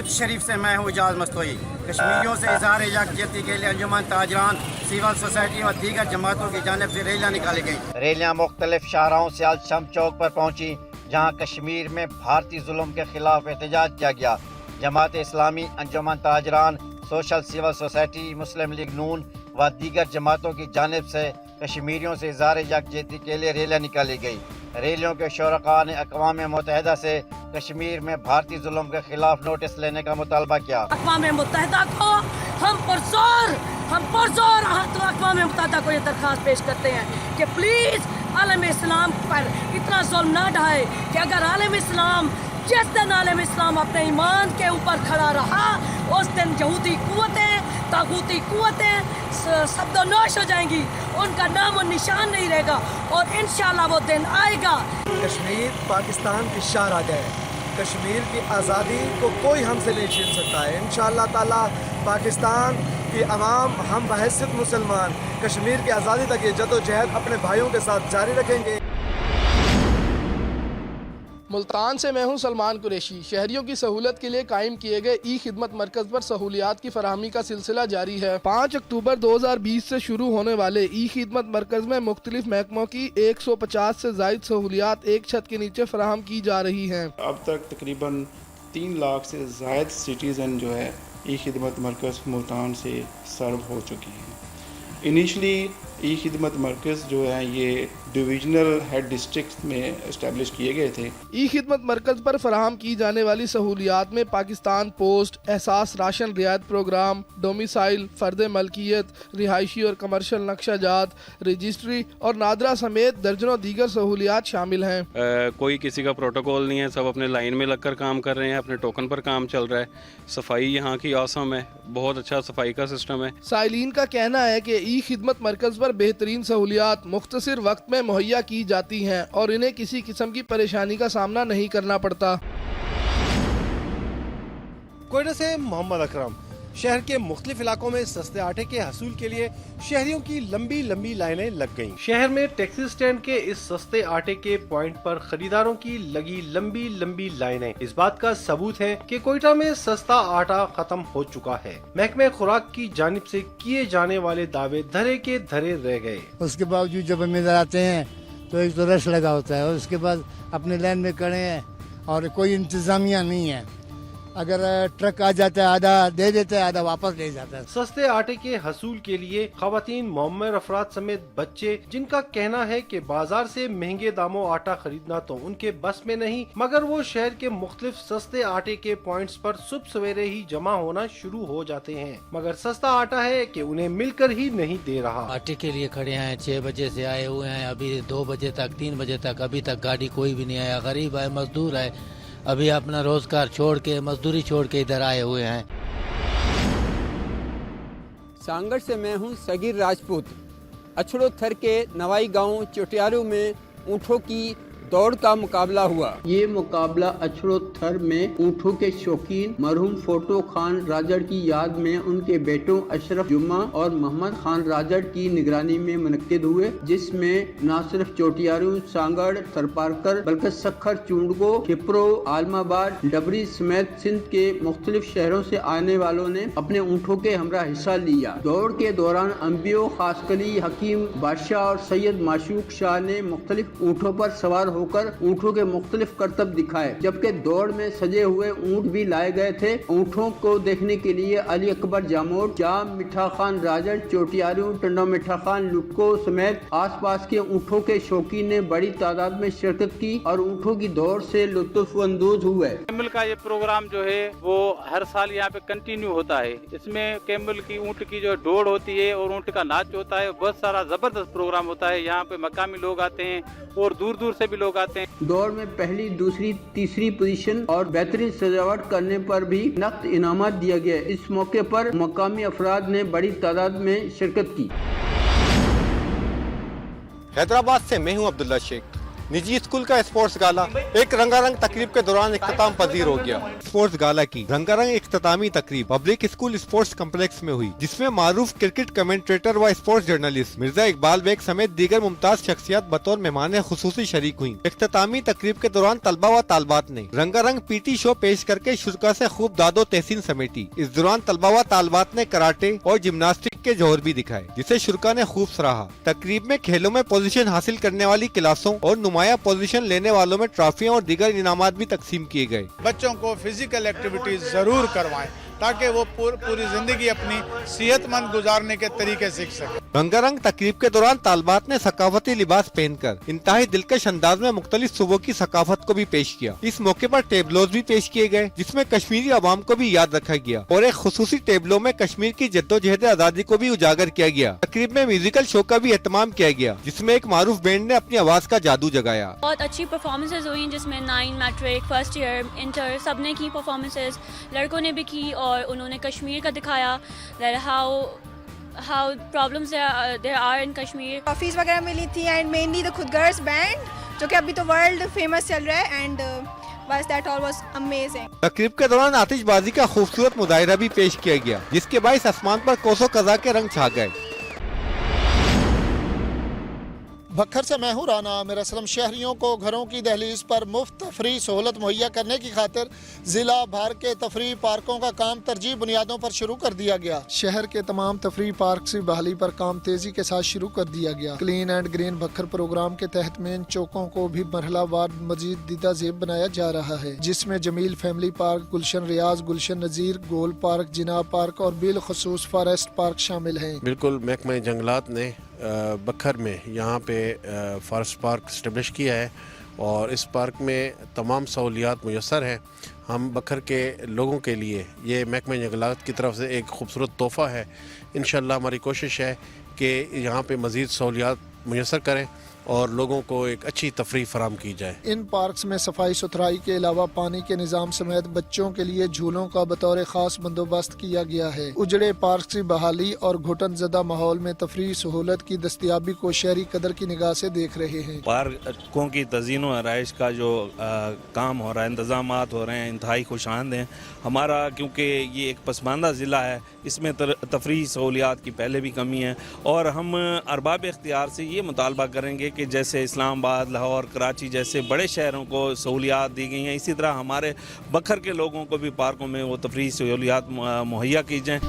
शरीफ से मैं हूँ इजाज़ मस्तोई। कश्मीरियों से इज़हार यकजहती के लिए अंजुमन ताजरान, सिविल सोसाइटी और दीगर जमातों की जानिब से रैलियाँ निकाली गई। रैलियाँ मुख्तलिफ शाहराहों से आज शम चौक पर पहुँची, जहाँ कश्मीर में भारतीय जुल्म के खिलाफ एहतजाज किया गया। जमात इस्लामी, अंजुमन ताजरान, सोशल सिविल सोसाइटी, मुस्लिम लीग नून व दीगर जमातों की जानिब से कश्मीरियों से इज़हार यकजहती के लिए रैलियाँ निकाली गई। रैलियों के शुरका ने अक़वाम मुत्तहिदा से कश्मीर में भारतीय जुल्म के खिलाफ नोटिस लेने का मुतालबा किया। अक़वाम मुत्तहिदा को हम पुरज़ोर अक़वाम मुत्तहिदा को ये दरख्वास्त पेश करते हैं कि प्लीज़ आलम इस्लाम पर इतना जुल्म ना ढाए कि अगर आलम इस्लाम जिस दिन आलम इस्लाम अपने ईमान के ऊपर खड़ा रहा, उस दिन यहूदी कुव्वतें, तागूती कुव्वतें शब्दोनोश हो जाएंगी, उनका नाम और निशान नहीं रहेगा और इंशाअल्लाह वो दिन आएगा। कश्मीर पाकिस्तान की शाहराह है। कश्मीर की आज़ादी को कोई हमसे नहीं छीन सकता है। इंशाअल्लाह ताला पाकिस्तान की अवाम, हम बहैसियत मुसलमान कश्मीर की आज़ादी तक ये जदोजहद अपने भाइयों के साथ जारी रखेंगे। मुल्तान से मैं हूं सलमान कुरैशी। शहरियों की सहूलत के लिए कायम किए गए ई खिदमत मरकज़ पर सहूलियात की फराहमी का सिलसिला जारी है। 5 अक्टूबर 2020 से शुरू होने वाले ई खिदमत मरकज़ में मुख्तलिफ महकमों की 150 से ज़ायद सहूलियात एक छत के नीचे फराहम की जा रही हैं। अब तक तकरीबन 3 लाख से ज़ायद सिटीज़न जो है ई खिदमत मरकज़ मुल्तान से सर्व हो चुकी हैं। इनिशली ई खिदमत मरकज़ जो है ये डिविजनल हेड डिस्ट्रिक्ट में इस्टेब्लिश किए गए थे। ई खिदमत मरकज़ पर फराहम की जाने वाली सहूलियात में पाकिस्तान पोस्ट, एहसास राशन रियायत प्रोग्राम, डोमिसाइल, फ़र्द मलकियत, रिहायशी और कमर्शल नक्शाजात, रजिस्ट्री और नादरा समेत दर्जनों दीगर सहूलियात शामिल हैं। कोई किसी का प्रोटोकॉल नहीं है, सब अपने लाइन में लगकर काम कर रहे हैं, अपने टोकन पर काम चल रहा है। सफाई यहाँ की आसम है, बहुत अच्छा सफाई का सिस्टम है। साइलिन का कहना है कि ई खिदमत मरकज़ पर बेहतरीन सहूलियात मुख्तसर वक्त में मुहैया की जाती हैं और इन्हें किसी किस्म की परेशानी का सामना नहीं करना पड़ता। कोयटा से मोहम्मद अकरम। शहर के मुख्तलिफ इलाकों में सस्ते आटे के हसूल के लिए शहरियों की लंबी लंबी लाइनें लग गईं। शहर में टैक्सी स्टैंड के इस सस्ते आटे के पॉइंट पर खरीदारों की लगी लंबी लंबी लाइनें इस बात का सबूत है कि कोयटा में सस्ता आटा खत्म हो चुका है। महकमे खुराक की जानिब से किए जाने वाले दावे धरे के धरे रह गए। उसके बावजूद जब हम इधर आते हैं तो एक तो रश लगा होता है और उसके बाद अपने लाइन में खड़े हैं और कोई इंतजामिया नहीं है। अगर ट्रक आ जाता है आधा दे देता है, आधा वापस ले जाता है। सस्ते आटे के हसूल के लिए खवातीन, मोहम्मद अफराद समेत बच्चे, जिनका कहना है कि बाजार से महंगे दामों आटा खरीदना तो उनके बस में नहीं, मगर वो शहर के मुख्तलिफ सस्ते आटे के पॉइंट्स पर सुबह सवेरे ही जमा होना शुरू हो जाते हैं, मगर सस्ता आटा है कि उन्हें मिलकर ही नहीं दे रहा। आटे के लिए खड़े हैं, 6 बजे से आए हुए हैं, अभी 2 बजे तक 3 बजे तक अभी तक गाड़ी कोई भी नहीं आया। गरीब है, मजदूर है, अभी अपना रोजगार छोड़ के, मजदूरी छोड़ के इधर आए हुए हैं। सांगड़ से मैं हूं सगीर राजपूत। अछड़ो थर के नवाई गांव चोटियारू में ऊँटों की दौड़ का मुकाबला हुआ। ये मुकाबला अछड़ो थर में ऊँटों के शौकीन मरहूम फोटो खान राजड़ की याद में उनके बेटों अशरफ जुम्मा और मोहम्मद खान राजड़ की निगरानी में मुनक्किद हुए, जिसमें न सिर्फ चोटियारू, सांगड़, थरपारकर बल्कि सखर, चूंडगो, खिपरो, आलमाबाद, डबरी समेत सिंध के मुख्तलिफ शहरों से आने वालों ने अपने ऊँटों के हमरा हिस्सा लिया। दौड़ के दौरान अम्बियो, खासकली, हकीम बादशाह और सैयद माशूक शाह ने मुख्तलिफ ऊँटों पर सवार होकर ऊँटों के मुख्तलिफ करतब दिखाए, जबकि दौड़ में सजे हुए ऊँट भी लाए गए थे। ऊँटों को देखने के लिए अली अकबर जामोट, जाम, मिठा खान राजड़, चोटियारू, टंडो मिठा खान लुटको समेत आसपास के ऊँटों के शौकीन ने बड़ी तादाद में शिरकत की और ऊँटों की दौड़ से लुत्फ अंदोज हुए। कैमल का ये प्रोग्राम जो है वो हर साल यहाँ पे कंटिन्यू होता है। इसमें कैमल की ऊँट की जो दौड़ होती है और ऊँट का नाच होता है, बहुत सारा जबरदस्त प्रोग्राम होता है। यहाँ पे मकामी लोग आते हैं और दूर दूर से भी लोग आते हैं। दौड़ में पहली, दूसरी, तीसरी पोजीशन और बेहतरीन सजावट करने पर भी नकद इनामात दिया गया। इस मौके पर मकामी अफराद ने बड़ी तादाद में शिरकत की। हैदराबाद से मैं हूं अब्दुल्ला शेख। निजी स्कूल का स्पोर्ट्स गाला एक रंगारंग तकरीब के दौरान इख्तिताम पजीर हो गया। स्पोर्ट्स गाला की रंगारंग इख्तितामी तकरीब पब्लिक स्कूल स्पोर्ट्स कम्प्लेक्स में हुई, जिसमें मारूफ क्रिकेट कमेंटेटर व स्पोर्ट्स जर्नलिस्ट मिर्जा इकबाल बेग समेत दीगर मुमताज शख्सियत बतौर मेहमान खुसूसी शरीक हुई। इख्तितामी तकरीब के दौरान तलबा व तालबात ने रंगारंग पीटी शो पेश करके शुरा से खूब दादो तहसीन समेटी। इस दौरान तलबा व तालबात ने कराटे और जिम्नास्टिक के जौहर भी दिखाए, जिसे शुरा ने खूब सराहा। तकरीब में खेलों में पोजीशन हासिल करने वाली क्लासों और नुमाया पोजीशन लेने वालों में ट्रॉफियां और दीगर इनामात भी तकसीम किए गए। बच्चों को फिजिकल एक्टिविटीज जरूर करवाएं ताकि वो पूरी जिंदगी अपनी सेहतमंद गुजारने के तरीके सीख सके। रंगारंग तकरीब के दौरान तालबात ने सकाफती लिबास पहनकर इंतहाई दिलकश अंदाज में मुख्तलिफ सूबों की सकाफत को भी पेश किया। इस मौके पर टेबलोज भी पेश किए गए, जिसमें कश्मीरी अवाम को भी याद रखा गया और एक खुसूसी टेबलो में कश्मीर की जद्दोजहद आजादी को भी उजागर किया गया। तकरीब में म्यूजिकल शो का भी एहतमाम किया गया, जिसमें एक मारूफ बैंड ने अपनी आवाज का जादू जगाया। बहुत अच्छी परफॉर्मेंसेज हुई, जिसमें 9 मैट्रिक, फर्स्ट ईयर, इंटर सब ने की परफॉर्मेंसेज, लड़कों ने भी की और उन्होंने कश्मीर का दिखाया how problems there are in Kashmir. Trophies वगैरह मिली थी and mainly the Khudgarz band जो कि अभी तो वर्ल्ड फेमस चल रहा है एंड बस दैट ऑल वाज अमेजिंग। तकरीब के दौरान आतिशबाजी का खूबसूरत मुजाहिरा भी पेश किया गया, जिसके बाइस आसमान पर कोसों कज़ा के रंग छा गए। बखर से मैं हूँ राना आमिर असलम। शहरियों को घरों की दहलीज पर मुफ्त तफरी सहूलत मुहैया करने की खातिर ज़िला भर के तफरी पार्कों का काम तरजीह बुनियादों पर शुरू कर दिया गया। शहर के तमाम तफरी पार्क की बहाली पर काम तेज़ी के साथ शुरू कर दिया गया। क्लीन एंड ग्रीन बखर प्रोग्राम के तहत मेन चौकों को भी मरहलावार मजीद दीदा ज़ेब बनाया जा रहा है, जिसमें जमील फैमिली पार्क, गुलशन रियाज, गुलशन नज़ीर, गोल पार्क, जिनाब पार्क और बिलखसूस फॉरेस्ट पार्क शामिल हैं। बिल्कुल महकमा जंगलात ने बखर में यहाँ पे फॉरेस्ट पार्क इस्टेब्लिश किया है और इस पार्क में तमाम सहूलियात मुयस्सर हैं। हम बखर के लोगों के लिए ये महकमा जंगलात की तरफ से एक खूबसूरत तोहफ़ा है। इंशाअल्लाह हमारी कोशिश है कि यहाँ पे मज़ीद सहूलियात मुयस्सर करें और लोगों को एक अच्छी तफरीह फराम की जाए। इन पार्क्स में सफाई सुथराई के अलावा पानी के निज़ाम समेत बच्चों के लिए झूलों का बतौर खास बंदोबस्त किया गया है। उजड़े पार्क की बहाली और घुटन ज़दा माहौल में तफरीह सहूलत की दस्तियाबी को शहरी कदर की निगाह से देख रहे हैं। पार्कों की तज़ीन व आराइश का जो काम हो रहा है, इंतज़ामात हो रहे हैं, इंतहाई खुशामद हैं। हमारा क्योंकि ये एक पसमानदा ज़िला है, इसमें तफरीह सहूलियात की पहले भी कमी है और हम अरबाब इख्तियार से ये मुतालबा करेंगे कि जैसे इस्लामाबाद, लाहौर, कराची जैसे बड़े शहरों को सहूलियात दी गई हैं, इसी तरह हमारे बखर के लोगों को भी पार्कों में वो तफरीह सहूलियात मुहैया की जाएँ।